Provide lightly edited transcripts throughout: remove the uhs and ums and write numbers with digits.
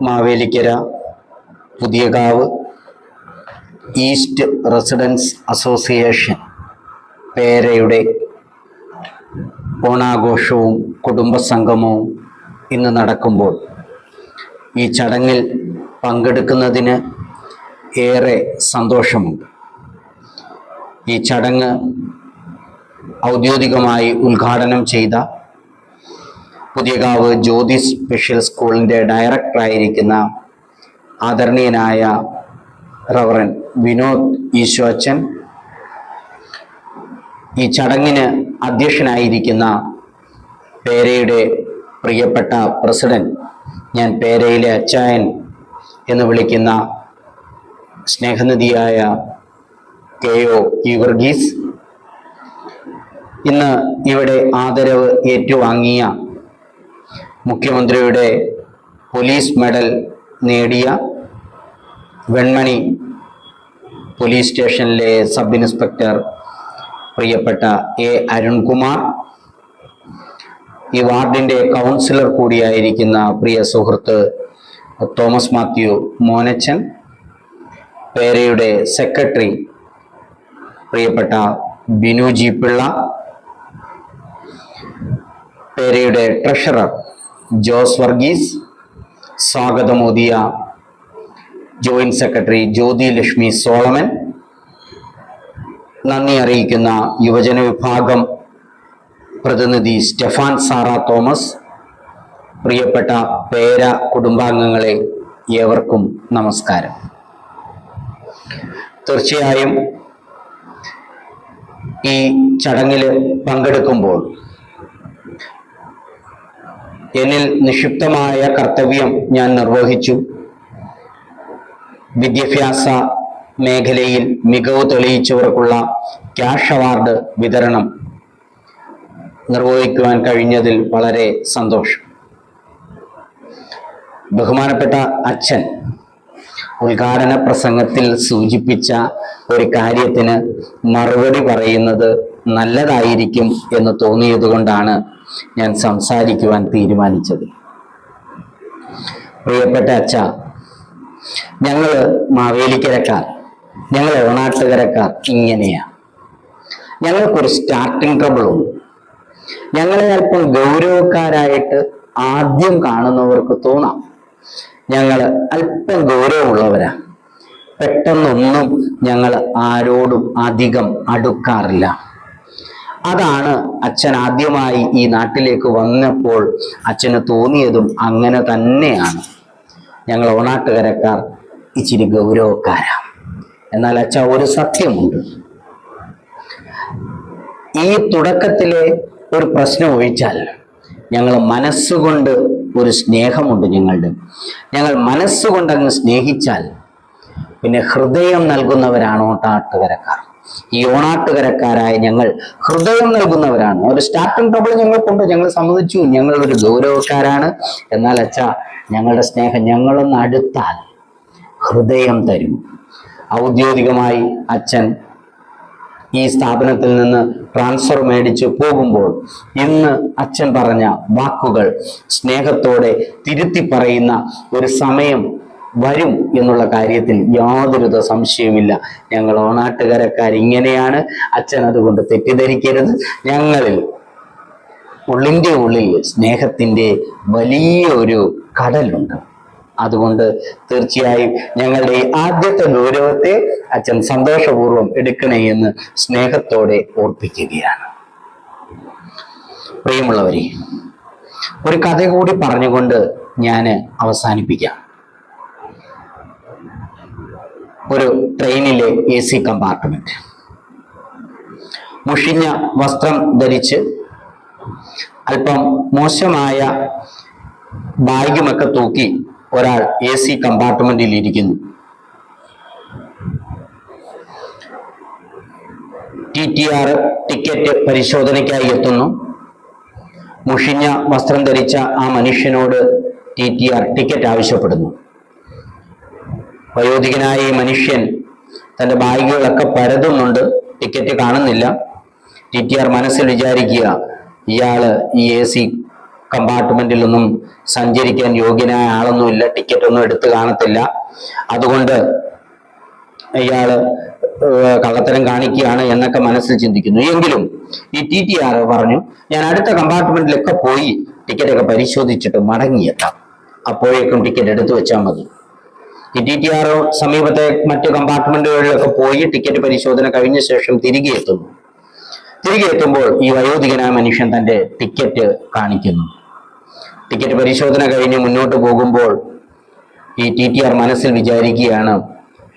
Mavelikkara Puthiyakavu east residence association പേരയുടെ ഓണാഘോഷവും കുടുംബസംഗമവും ഇന്ന് നടക്കുമ്പോൾ ഈ ചടങ്ങിൽ പങ്കെടുക്കുന്നതിന് ഏറെ സന്തോഷമുണ്ട്. ഈ ചടങ്ങ് ഔദ്യോഗികമായി ഉദ്ഘാടനം ചെയ്ത പുതിയകാവ് ജ്യോതി സ്പെഷ്യൽ സ്കൂളിൻ്റെ ഡയറക്ടറായിരിക്കുന്ന ആദരണീയനായ റവറൻ വിനോദ് ഈശോച്ചൻ, ഈ ചടങ്ങിന് അധ്യക്ഷനായിരിക്കുന്ന പേരയുടെ പ്രിയപ്പെട്ട പ്രസിഡന്റ്, ഞാൻ പേരയിലെ അച്ചായൻ എന്ന് വിളിക്കുന്ന സ്നേഹനിധിയായ കെ.ഒ. വർഗീസ്, ഇന്ന് ഇവിടെ ആദരവ് ഏറ്റുവാങ്ങിയ മുഖ്യമന്ത്രിയുടെ പോലീസ് മെഡൽ നേടിയ വെൺമണി പോലീസ് സ്റ്റേഷനിലെ സബ് ഇൻസ്പെക്ടർ പ്രിയപ്പെട്ട എ. അരുൺകുമാർ, ഈ വാർഡിൻ്റെ കൗൺസിലർ കൂടിയായിരിക്കുന്ന പ്രിയ സുഹൃത്ത് തോമസ് മാത്യു മോനച്ചൻ, പേരയുടെ സെക്രട്ടറി പ്രിയപ്പെട്ട ബിനുജി പിള്ള, പേരയുടെ ട്രഷറർ ജോസ് വർഗീസ്, സ്വാഗതമോദിയ ജോയിന്റ് സെക്രട്ടറി ജ്യോതി ലക്ഷ്മി സോളമൻ, നന്ദി അറിയിക്കുന്ന യുവജന വിഭാഗം പ്രതിനിധി സ്റ്റെഫാൻ സാറ തോമസ്, പ്രിയപ്പെട്ട പേര കുടുംബാംഗങ്ങളെ ഏവർക്കും നമസ്കാരം. തീർച്ചയായും ഈ ചടങ്ങിൽ പങ്കെടുക്കുമ്പോൾ എന്നിൽ നിക്ഷിപ്തമായ കർത്തവ്യം ഞാൻ നിർവഹിച്ചു. വിദ്യാഭ്യാസ മേഖലയിൽ മികവ് തെളിയിച്ചവർക്കുള്ള ക്യാഷ് അവാർഡ് വിതരണം നിർവഹിക്കുവാൻ കഴിഞ്ഞതിൽ വളരെ സന്തോഷം. ബഹുമാനപ്പെട്ട അച്ഛൻ ഉദ്ഘാടന പ്രസംഗത്തിൽ സൂചിപ്പിച്ച ഒരു കാര്യത്തിന് മറുപടി പറയുന്നത് നല്ലതായിരിക്കും എന്ന് തോന്നിയതുകൊണ്ടാണ് ഞാൻ സംസാരിക്കുവാൻ തീരുമാനിച്ചത്. പ്രിയപ്പെട്ട അച്ഛ, ഞങ്ങൾ മാവേലിക്കരക്കാർ, ഞങ്ങൾ ഓണാട്ടുകരക്കാർ ഇങ്ങനെയാണ്. ഞങ്ങൾക്കൊരു സ്റ്റാർട്ടിങ് ട്രബിളുണ്ട്. ഞങ്ങളെ അല്പം ഗൗരവക്കാരായിട്ട് ആദ്യം കാണുന്നവർക്ക് തോന്നാം ഞങ്ങൾ അല്പം ഗൗരവമുള്ളവരാ. പെട്ടെന്നൊന്നും ഞങ്ങൾ ആരോടും അധികം അടുക്കാറില്ല. അതാണ് അച്ഛൻ ആദ്യമായി ഈ നാട്ടിലേക്ക് വന്നപ്പോൾ അച്ഛന് തോന്നിയതും അങ്ങനെ തന്നെയാണ്. ഞങ്ങൾ ഓണാട്ടുകരക്കാർ ഇച്ചിരി ഗൗരവക്കാരാ. എന്നാൽ അച്ഛ, ഒരു സത്യമുണ്ട്. ഈ തുടക്കത്തിലെ ഒരു പ്രശ്നം ഒഴിച്ചാൽ ഞങ്ങൾ മനസ്സുകൊണ്ട് ഒരു സ്നേഹമുണ്ട്. ഞങ്ങൾ മനസ്സുകൊണ്ട് അങ്ങ് സ്നേഹിച്ചാൽ പിന്നെ ഹൃദയം നൽകുന്നവരാണ് ഓണാട്ടുകരക്കാർ. ഈ ഓണാട്ടുകരക്കാരായ ഞങ്ങൾ ഹൃദയം നൽകുന്നവരാണ്. ഒരു സ്റ്റാർട്ടിംഗ് ട്രബിൾ ഞങ്ങൾക്കുണ്ട്, ഞങ്ങൾ സമ്മതിച്ചു. ഞങ്ങൾ ഒരു ഗൗരവക്കാരാണ്. എന്നാൽ അച്ഛ, ഞങ്ങളുടെ സ്നേഹം ഞങ്ങളൊന്ന് അടുത്താൽ ഹൃദയം തരും. ഔദ്യോഗികമായി അച്ഛൻ ഈ സ്ഥാപനത്തിൽ നിന്ന് ട്രാൻസ്ഫർ മേടിച്ച് പോകുമ്പോൾ ഇന്ന് അച്ഛൻ പറഞ്ഞ വാക്കുകൾ സ്നേഹത്തോടെ തിരുത്തി പറയുന്ന ഒരു സമയം വരും എന്നുള്ള കാര്യത്തിൽ യാതൊരു സംശയവുമില്ല. ഞങ്ങൾ ഓണാട്ടുകരക്കാർ ഇങ്ങനെയാണ്. അച്ഛൻ അതുകൊണ്ട് തെറ്റിദ്ധരിക്കരുത്. ഞങ്ങളിൽ ഉള്ളിൻ്റെ ഉള്ളിൽ സ്നേഹത്തിൻ്റെ വലിയ ഒരു കടലുണ്ട്. അതുകൊണ്ട് തീർച്ചയായും ഞങ്ങളുടെ ആദ്യത്തെ ഗൗരവത്തെ അച്ഛൻ സന്തോഷപൂർവ്വം എടുക്കണേ എന്ന് സ്നേഹത്തോടെ ഓർപ്പിക്കുകയാണ്. പ്രിയമുള്ളവരെ, ഒരു കഥ കൂടി പറഞ്ഞുകൊണ്ട് ഞാൻ അവസാനിപ്പിക്കാം. ഒരു ട്രെയിനിലെ AC കമ്പാർട്ട്മെന്റ്, മുഷിഞ്ഞ വസ്ത്രം ധരിച്ച് അല്പം മോശമായ ബാഗുമൊക്കെ തൂക്കി ഒരാൾ AC കമ്പാർട്ട്മെന്റിൽ ഇരിക്കുന്നു. TTR ടിക്കറ്റ് പരിശോധനയ്ക്കായി എത്തുന്നു. മുഷിഞ്ഞ വസ്ത്രം ധരിച്ച ആ മനുഷ്യനോട് TTR ടിക്കറ്റ് ആവശ്യപ്പെടുന്നു. വയോധികനായ ഈ മനുഷ്യൻ തൻ്റെ ബാഗുകളൊക്കെ പരതുന്നുണ്ട്, ടിക്കറ്റ് കാണുന്നില്ല. TTR മനസ്സിൽ വിചാരിക്കുക, ഇയാള് ഈ AC കമ്പാർട്ട്മെന്റിലൊന്നും സഞ്ചരിക്കാൻ യോഗ്യനായ ആളൊന്നുമില്ല, ടിക്കറ്റ് ഒന്നും എടുത്തു കാണത്തില്ല, അതുകൊണ്ട് ഇയാള് കള്ളത്തരം കാണിക്കുകയാണ് എന്നൊക്കെ മനസ്സിൽ ചിന്തിക്കുന്നു. എങ്കിലും ഈ TTR പറഞ്ഞു, ഞാൻ അടുത്ത കമ്പാർട്ട്മെന്റിലൊക്കെ പോയി ടിക്കറ്റൊക്കെ പരിശോധിച്ചിട്ട് മടങ്ങിയെത്താം, അപ്പോഴേക്കും ടിക്കറ്റ് എടുത്തു വെച്ചാൽ മതി. ഈ TTR സമീപത്തെ മറ്റു കമ്പാർട്ട്മെന്റുകളിലൊക്കെ പോയി ടിക്കറ്റ് പരിശോധന കഴിഞ്ഞ ശേഷം തിരികെ എത്തുമ്പോൾ ഈ വയോധികനായ മനുഷ്യൻ തന്റെ ടിക്കറ്റ് കാണിക്കുന്നു. ടിക്കറ്റ് പരിശോധന കഴിഞ്ഞ് മുന്നോട്ട് പോകുമ്പോൾ ഈ TTR മനസ്സിൽ വിചാരിക്കുകയാണ്,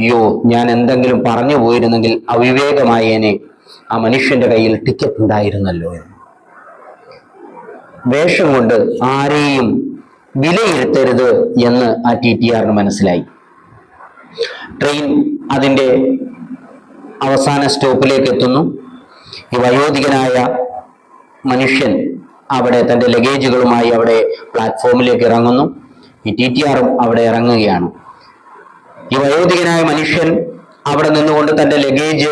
അയ്യോ, ഞാൻ എന്തെങ്കിലും പറഞ്ഞു പോയിരുന്നെങ്കിൽ അവിവേകമായേനെ, ആ മനുഷ്യന്റെ കയ്യിൽ ടിക്കറ്റ് ഉണ്ടായിരുന്നല്ലോ എന്ന്. വേഷം കൊണ്ട് ആരെയും വിലയിരുത്തരുത് എന്ന് ആ TTRന് മനസ്സിലായി. ട്രെയിൻ അതിന്റെ അവസാന സ്റ്റോപ്പിലേക്ക് എത്തുന്നു. ഈ വയോധികനായ മനുഷ്യൻ അവിടെ തന്റെ ലഗേജുകളുമായി അവിടെ പ്ലാറ്റ്ഫോമിലേക്ക് ഇറങ്ങുന്നു. ഈ TTRും അവിടെ ഇറങ്ങുകയാണ്. ഈ വയോധികനായ മനുഷ്യൻ അവിടെ നിന്നുകൊണ്ട് തന്റെ ലഗേജ്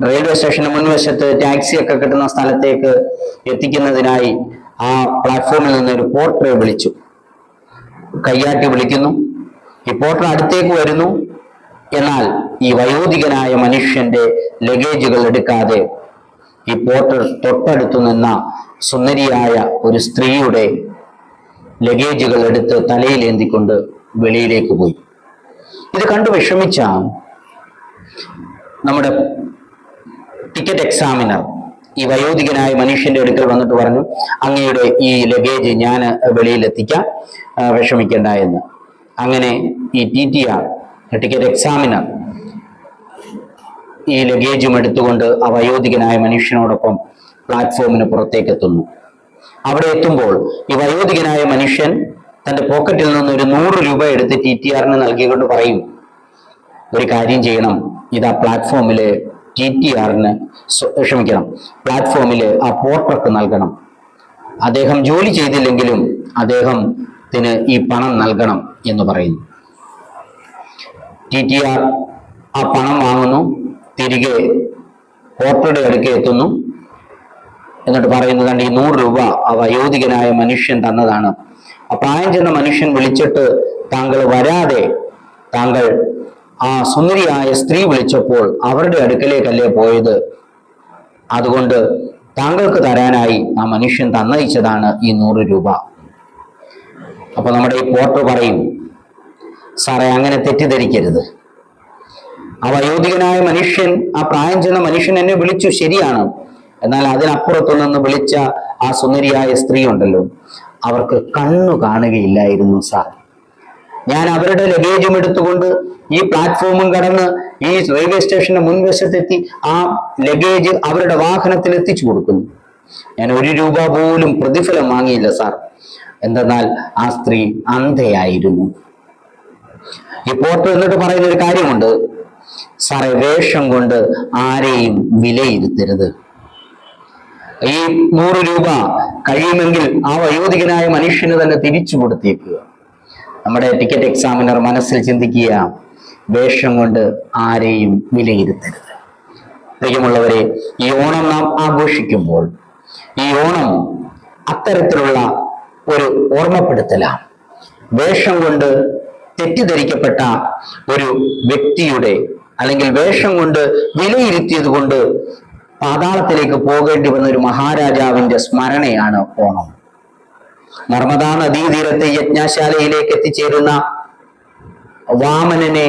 റെയിൽവേ സ്റ്റേഷന് മുൻവശത്ത് ടാക്സിയൊക്കെ കിട്ടുന്ന സ്ഥലത്തേക്ക് എത്തിക്കുന്നതിനായി ആ പ്ലാറ്റ്ഫോമിൽ നിന്ന് ഒരു പോർട്ടറെ വിളിച്ചു, കയ്യാട്ടി വിളിക്കുന്നു. ഈ പോർട്ടർ അടുത്തേക്ക് വരുന്നു. എന്നാൽ ഈ വയോധികനായ മനുഷ്യന്റെ ലഗേജുകൾ എടുക്കാതെ ഈ പോർട്ടർ തൊട്ടടുത്തു നിന്ന സുന്ദരിയായ ഒരു സ്ത്രീയുടെ ലഗേജുകൾ എടുത്ത് തലയിലേന്തിക്കൊണ്ട് വെളിയിലേക്ക് പോയി. ഇത് കണ്ടു വിഷമിച്ച നമ്മുടെ ടിക്കറ്റ് എക്സാമിനർ ഈ വയോധികനായ മനുഷ്യന്റെ അടുക്കൽ വന്നിട്ട് പറഞ്ഞു, അങ്ങയുടെ ഈ ലഗേജ് ഞാൻ വെളിയിലെത്തിക്കാം, വിഷമിക്കേണ്ട എന്ന്. അങ്ങനെ ഈ TTR ടിക്കറ്റ് എക്സാമിനർ ഈ ലഗേജും എടുത്തുകൊണ്ട് ആ വയോധികനായ മനുഷ്യനോടൊപ്പം പ്ലാറ്റ്ഫോമിന് പുറത്തേക്ക് എത്തുന്നു. അവിടെ എത്തുമ്പോൾ ഈ വയോധികനായ മനുഷ്യൻ തന്റെ പോക്കറ്റിൽ നിന്ന് ഒരു 100 രൂപ എടുത്ത് TTRന് നൽകിക്കൊണ്ട് പറയും, ഒരു കാര്യം ചെയ്യണം, ഇതാ പ്ലാറ്റ്ഫോമില് TTRന് പ്ലാറ്റ്ഫോമില് ആ പോർട്ടർക്ക് നൽകണം. അദ്ദേഹം ജോലി ചെയ്തില്ലെങ്കിലും അദ്ദേഹത്തിന് ഈ പണം നൽകണം എന്ന് പറയുന്നു. TTR ആ പണം വാങ്ങുന്നു, തിരികെ പോർട്ടറുടെ അടുക്കെ എത്തുന്നു. എന്നിട്ട് പറയുന്നത്, കണ്ട് ഈ 100 രൂപ ആ വയോധികനായ മനുഷ്യൻ തന്നതാണ്. ആ പ്രായം ചെന്ന മനുഷ്യൻ വിളിച്ചിട്ട്, താങ്കൾ വരാതെ താങ്കൾ ആ സുന്ദരിയായ സ്ത്രീ വിളിച്ചപ്പോൾ അവരുടെ അടുക്കലേക്കല്ലേ പോയത്, അതുകൊണ്ട് താങ്കൾക്ക് തരാനായി ആ മനുഷ്യൻ തന്നയച്ചതാണ് ഈ 100 രൂപ. അപ്പൊ നമ്മുടെ ഈ പോർട്ടർ പറയും, സാറേ, അങ്ങനെ തെറ്റിദ്ധരിക്കരുത്. ആ വയോധികനായ മനുഷ്യൻ, ആ പ്രായം ചെന്ന മനുഷ്യൻ എന്നെ വിളിച്ചു, ശരിയാണ്. എന്നാൽ അതിനപ്പുറത്തു നിന്ന് വിളിച്ച ആ സുന്ദരിയായ സ്ത്രീ ഉണ്ടല്ലോ, അവർക്ക് കണ്ണു കാണുകയില്ലായിരുന്നു സാർ. ഞാൻ അവരുടെ ലഗേജും എടുത്തുകൊണ്ട് ഈ പ്ലാറ്റ്ഫോമും കടന്ന് ഈ റെയിൽവേ സ്റ്റേഷന്റെ മുൻവശത്തെത്തി ആ ലഗേജ് അവരുടെ വാഹനത്തിൽ എത്തിച്ചു കൊടുക്കുന്നു. ഞാൻ 1 രൂപ പോലും പ്രതിഫലം വാങ്ങിയില്ല സാർ. എന്തെന്നാൽ ആ സ്ത്രീ അന്ധയായിരുന്നു. ഈ പോർട്ടർ എന്നിട്ട് പറയുന്ന ഒരു കാര്യമുണ്ട്, സാറേ, വേഷം കൊണ്ട് ആരെയും വിലയിരുത്തരുത്. ഈ 100 രൂപ കഴിയുമെങ്കിൽ ആ വയോധികനായ മനുഷ്യന് തന്നെ തിരിച്ചു കൊടുത്തേക്കുക. നമ്മുടെ ടിക്കറ്റ് എക്സാമിനർ മനസ്സിൽ ചിന്തിക്കുക, വേഷം കൊണ്ട് ആരെയും വിലയിരുത്തരുത്. പ്രിയമുള്ളവരെ, ഈ ഓണം നാം ആഘോഷിക്കുമ്പോൾ ഈ ഓണം അത്തരത്തിലുള്ള ഒരു ഓർമ്മപ്പെടുത്തലാണ്. വേഷം കൊണ്ട് തെറ്റിദ്ധരിക്കപ്പെട്ട ഒരു വ്യക്തിയുടെ അല്ലെങ്കിൽ വേഷം കൊണ്ട് വിലയിരുത്തിയത് കൊണ്ട് പാതാളത്തിലേക്ക് പോകേണ്ടി വന്ന ഒരു മഹാരാജാവിന്റെ സ്മരണയാണ് ഓണം. നർമ്മദാ നദീതീരത്തെ യജ്ഞശാലയിലേക്ക് എത്തിച്ചേരുന്ന വാമനനെ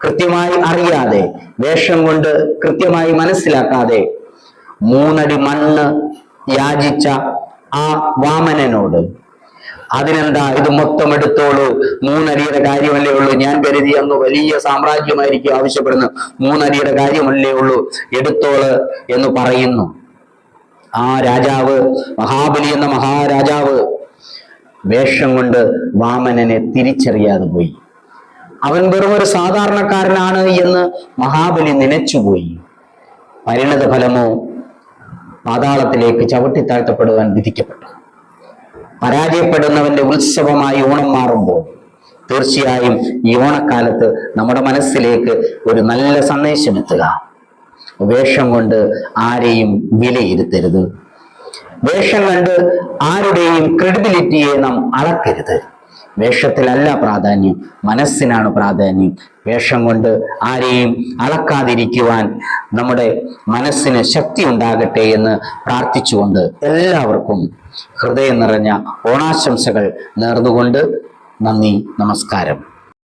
കൃത്യമായി അറിയാതെ, വേഷം കൊണ്ട് കൃത്യമായി മനസ്സിലാക്കാതെ 3 അടി മണ്ണ് യാചിച്ച ആ വാമനനോട്, അതിനെന്താ, ഇത് മൊത്തം എടുത്തോളൂ, 3 അടിയുടെ കാര്യമല്ലേ ഉള്ളൂ, ഞാൻ കരുതി അങ്ങ് വലിയ സാമ്രാജ്യമായിരിക്കും ആവശ്യപ്പെടുന്നത്, 3 അടിയുടെ കാര്യമല്ലേ ഉള്ളൂ, എടുത്തോള് എന്ന് പറയുന്നു. ആ രാജാവ്, മഹാബലി എന്ന മഹാരാജാവ്, വേഷം കൊണ്ട് വാമനനെ തിരിച്ചറിയാതെ പോയി. അവൻ വെറും ഒരു സാധാരണക്കാരനാണ് എന്ന് മഹാബലി നനച്ചുപോയി. പരിണത ഫലമോ പാതാളത്തിലേക്ക് ചവിട്ടിത്താഴ്ത്തപ്പെടുവാൻ വിധിക്കപ്പെട്ടു. പരാജയപ്പെടുന്നവന്റെ ഉത്സവമായി ഓണം മാറുമ്പോൾ തീർച്ചയായും ഈ ഓണക്കാലത്ത് നമ്മുടെ മനസ്സിലേക്ക് ഒരു നല്ല സന്ദേശം എത്തുക. വേഷം കൊണ്ട് ആരെയും വിലയിരുത്തരുത്. വേഷം കണ്ട് ആരുടെയും ക്രെഡിബിലിറ്റിയെ നാം അളക്കരുത്. വേഷത്തിലല്ല പ്രാധാന്യം, മനസ്സിനാണ് പ്രാധാന്യം. വേഷം കൊണ്ട് ആരെയും അളക്കാതിരിക്കുവാൻ നമ്മുടെ മനസ്സിന് ശക്തി ഉണ്ടാകട്ടെ എന്ന് പ്രാർത്ഥിച്ചുകൊണ്ട് എല്ലാവർക്കും ഹൃദയം നിറഞ്ഞ ഓണാശംസകൾ നേർന്നുകൊണ്ട് നന്ദി, നമസ്കാരം.